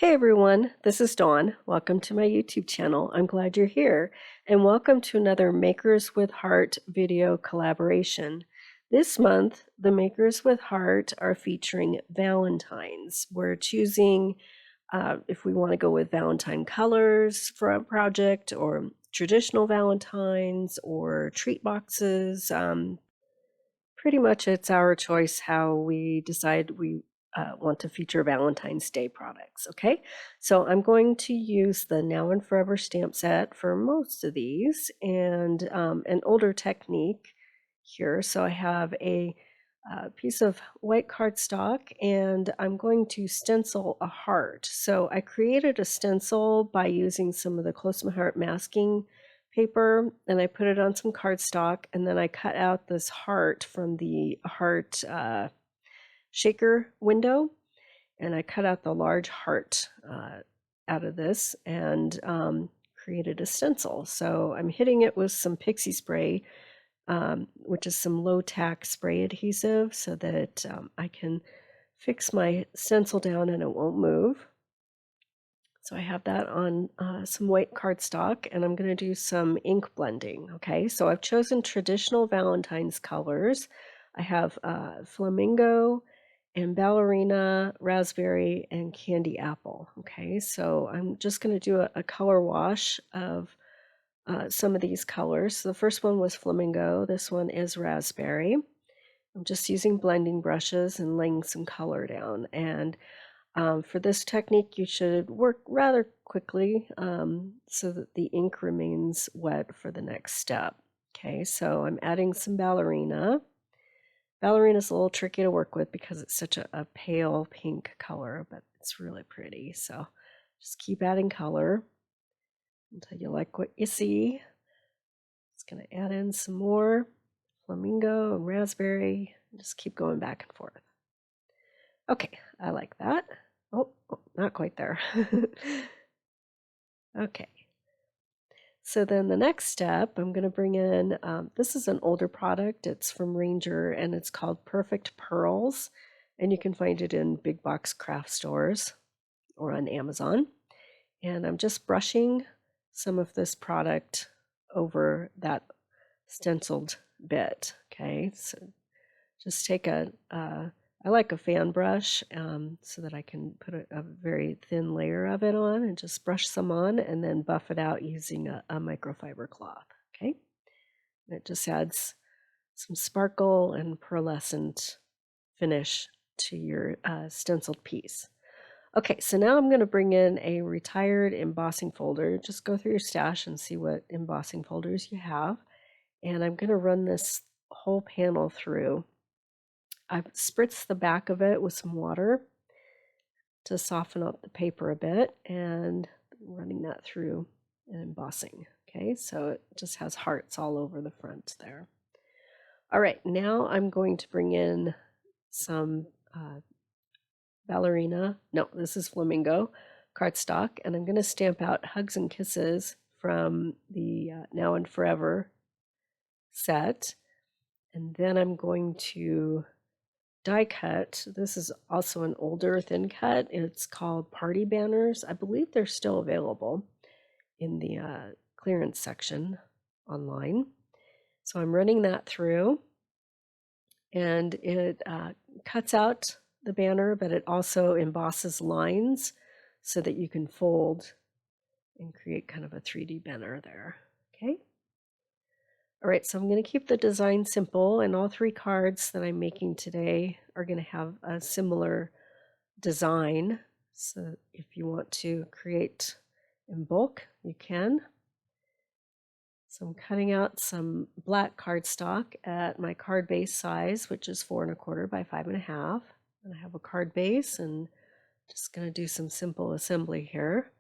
Hey everyone, this is Dawn. Welcome to my YouTube channel. I'm glad you're here, and welcome to another Makers with Heart video collaboration. This month, the Makers with Heart are featuring Valentines. We're choosing if we want to go with Valentine colors for a project, or traditional Valentines, or treat boxes. Pretty much it's our choice how we decide we want to feature Valentine's Day products, okay? So I'm going to use the Now and Forever stamp set for most of these, and an older technique here. So I have a piece of white cardstock, and I'm going to stencil a heart. So I created a stencil by using some of the closetomyheart masking paper, and I put it on some cardstock, and then I cut out this heart from the heart shaker window, and I cut out the large heart out of this, and created a stencil. So I'm hitting it with some pixie spray, which is some low tack spray adhesive, so that I can fix my stencil down and it won't move. So I have that on some white cardstock, and I'm going to do some ink blending. Okay, so I've chosen traditional Valentine's colors. I have flamingo and ballerina, raspberry, and candy apple. Okay, so I'm just going to do a color wash of some of these colors. So the first one was flamingo. This one is raspberry. I'm just using blending brushes and laying some color down. And for this technique, you should work rather quickly so that the ink remains wet for the next step. Okay, so I'm adding some ballerina. Ballerina is a little tricky to work with because it's such a pale pink color, but it's really pretty. So just keep adding color until you like what you see. Just going to add in some more flamingo and raspberry. Just keep going back and forth. Okay, I like that. Oh, not quite there. Okay. So then the next step, I'm going to bring in, this is an older product. It's from Ranger, and it's called Perfect Pearls. And you can find it in big box craft stores or on Amazon. And I'm just brushing some of this product over that stenciled bit. Okay, so just take I like a fan brush so that I can put a very thin layer of it on and just brush some on and then buff it out using a microfiber cloth. Okay, and it just adds some sparkle and pearlescent finish to your stenciled piece. Okay, so now I'm going to bring in a retired embossing folder. Just go through your stash and see what embossing folders you have. And I'm going to run this whole panel through. I've spritzed the back of it with some water to soften up the paper a bit, and running that through and embossing. Okay, so it just has hearts all over the front there. All right, now I'm going to bring in some ballerina, no, this is flamingo cardstock, and I'm going to stamp out Hugs and Kisses from the Now and Forever set. And then I'm going to die cut. This is also an older thin cut. It's called Party Banners. I believe they're still available in the clearance section online. So I'm running that through, and it cuts out the banner, but it also embosses lines so that you can fold and create kind of a 3D banner there. Okay. All right, so I'm going to keep the design simple, and all three cards that I'm making today are going to have a similar design. So if you want to create in bulk, you can. So I'm cutting out some black cardstock at my card base size, which is 4 1/4 by 5 1/2. And I have a card base, and just going to do some simple assembly here.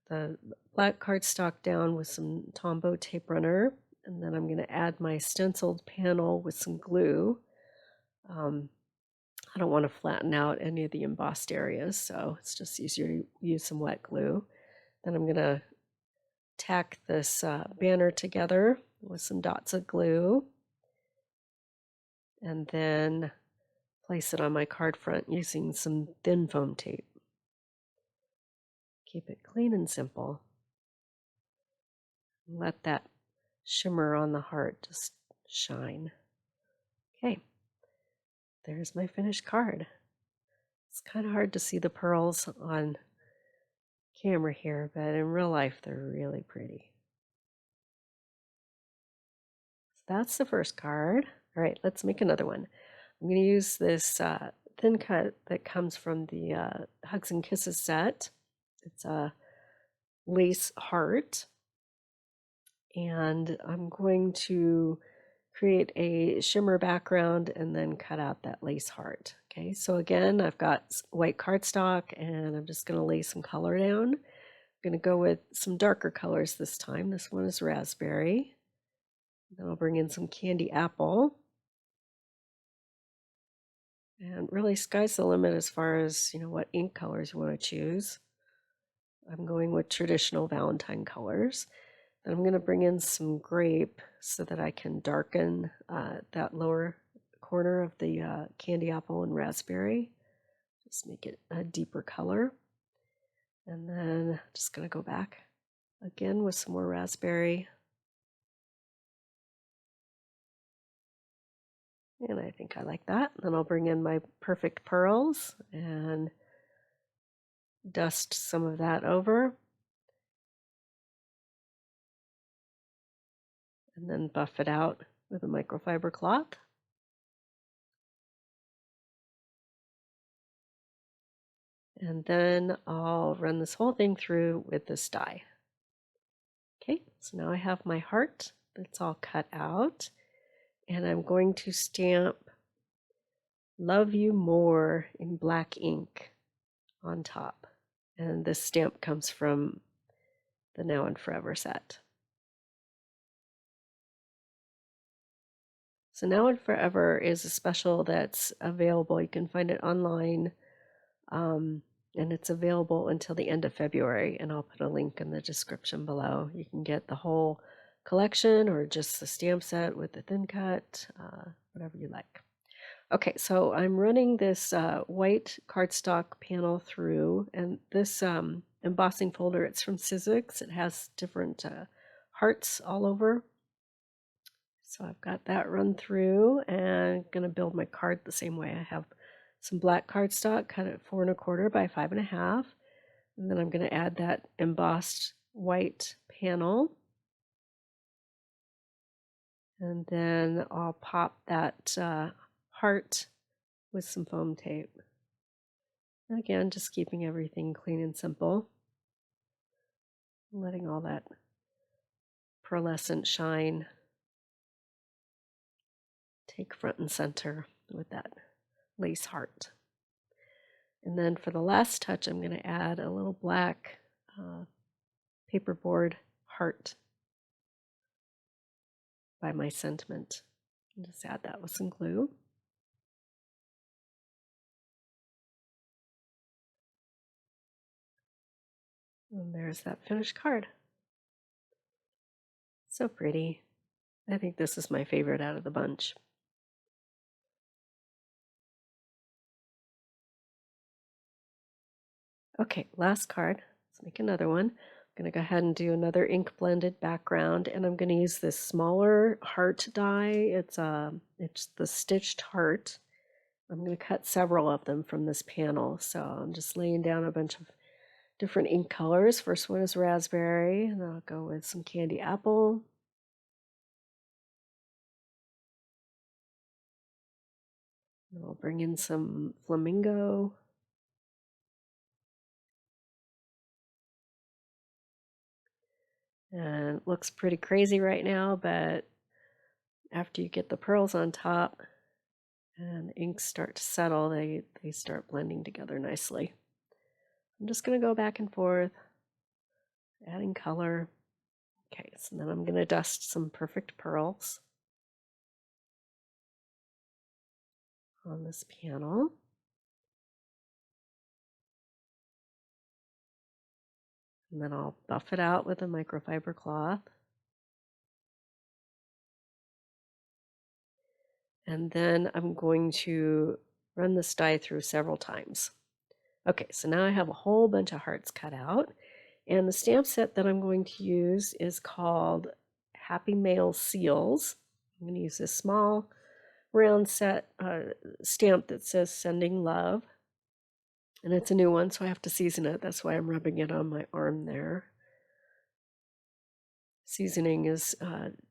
The black cardstock down with some Tombow tape runner, and then I'm going to add my stenciled panel with some glue. I don't want to flatten out any of the embossed areas, so it's just easier to use some wet glue. Then I'm going to tack this banner together with some dots of glue, and then place it on my card front using some thin foam tape. Keep it clean and simple. Let that shimmer on the heart just shine. Okay, there's my finished card. It's kind of hard to see the pearls on camera here, but in real life they're really pretty. So that's the first card. All right, let's make another one. I'm going to use this thin cut that comes from the Hugs and Kisses set. It's a lace heart, and I'm going to create a shimmer background and then cut out that lace heart. Okay, so again, I've got white cardstock and I'm just going to lay some color down. I'm going to go with some darker colors this time. This one is raspberry. Then I'll bring in some candy apple. And really, sky's the limit as far as, what ink colors you want to choose. I'm going with traditional Valentine colors. Then I'm going to bring in some grape so that I can darken that lower corner of the candy apple and raspberry. Just make it a deeper color. And then just going to go back again with some more raspberry. And I think I like that. Then I'll bring in my perfect pearls and dust some of that over. And then buff it out with a microfiber cloth. And then I'll run this whole thing through with this die. Okay, so now I have my heart that's all cut out, and I'm going to stamp Love You More in black ink on top. And this stamp comes from the Now and Forever set. So Now and Forever is a special that's available. You can find it online, and it's available until the end of February, and I'll put a link in the description below. You can get the whole collection or just the stamp set with the thin cut, whatever you like. Okay, so I'm running this white cardstock panel through, and this embossing folder, it's from Sizzix. It has different hearts all over. So I've got that run through, and I'm going to build my card the same way. I have some black cardstock cut at 4 1/4 by 5 1/2, and then I'm going to add that embossed white panel, and then I'll pop that heart with some foam tape. And again, just keeping everything clean and simple, letting all that pearlescent shine take front and center with that lace heart. And then for the last touch, I'm going to add a little black paperboard heart by my sentiment. And just add that with some glue. And there's that finished card. So pretty. I think this is my favorite out of the bunch. Okay, last card. Let's make another one. I'm going to go ahead and do another ink blended background, and I'm going to use this smaller heart die. It's the stitched heart. I'm going to cut several of them from this panel. So I'm just laying down a bunch of different ink colors. First one is raspberry, and I'll go with some candy apple. And I'll bring in some flamingo. And it looks pretty crazy right now, but after you get the pearls on top and the inks start to settle, they start blending together nicely. I'm just going to go back and forth, adding color. Okay, so then I'm going to dust some perfect pearls on this panel. And then I'll buff it out with a microfiber cloth. And then I'm going to run this die through several times. Okay, so now I have a whole bunch of hearts cut out, and the stamp set that I'm going to use is called Happy Mail Seals. I'm going to use this small round set stamp that says Sending Love, and it's a new one, so I have to season it. That's why I'm rubbing it on my arm there. Seasoning is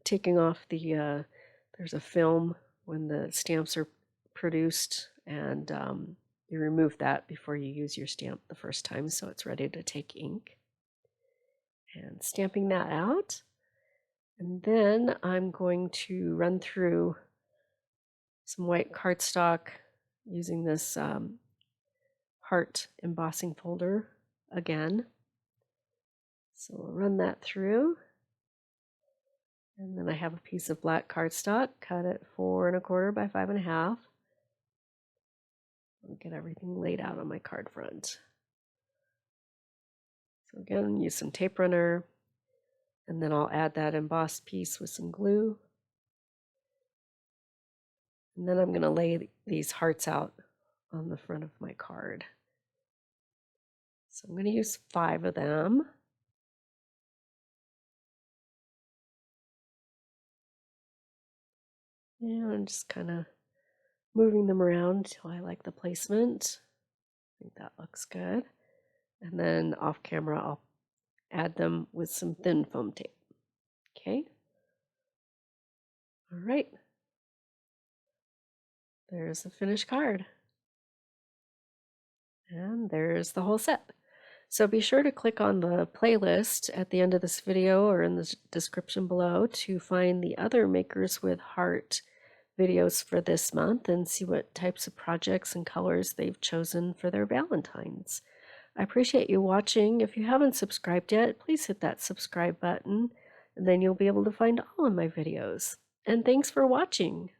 taking off the, there's a film when the stamps are produced, and you remove that before you use your stamp the first time so it's ready to take ink. And stamping that out. And then I'm going to run through some white cardstock using this heart embossing folder again. So we'll run that through. And then I have a piece of black cardstock, cut it 4 1/4 by 5 1/2. I'll get everything laid out on my card front. So again, use some tape runner, and then I'll add that embossed piece with some glue. And then I'm going to lay these hearts out on the front of my card. So I'm going to use 5 of them. And I'm just kind of moving them around until I like the placement. I think that looks good. And then off camera, I'll add them with some thin foam tape. Okay. All right. There's the finished card. And there's the whole set. So be sure to click on the playlist at the end of this video or in the description below to find the other Makers with Heart videos for this month and see what types of projects and colors they've chosen for their Valentines. I appreciate you watching. If you haven't subscribed yet, please hit that subscribe button, and then you'll be able to find all of my videos. And thanks for watching.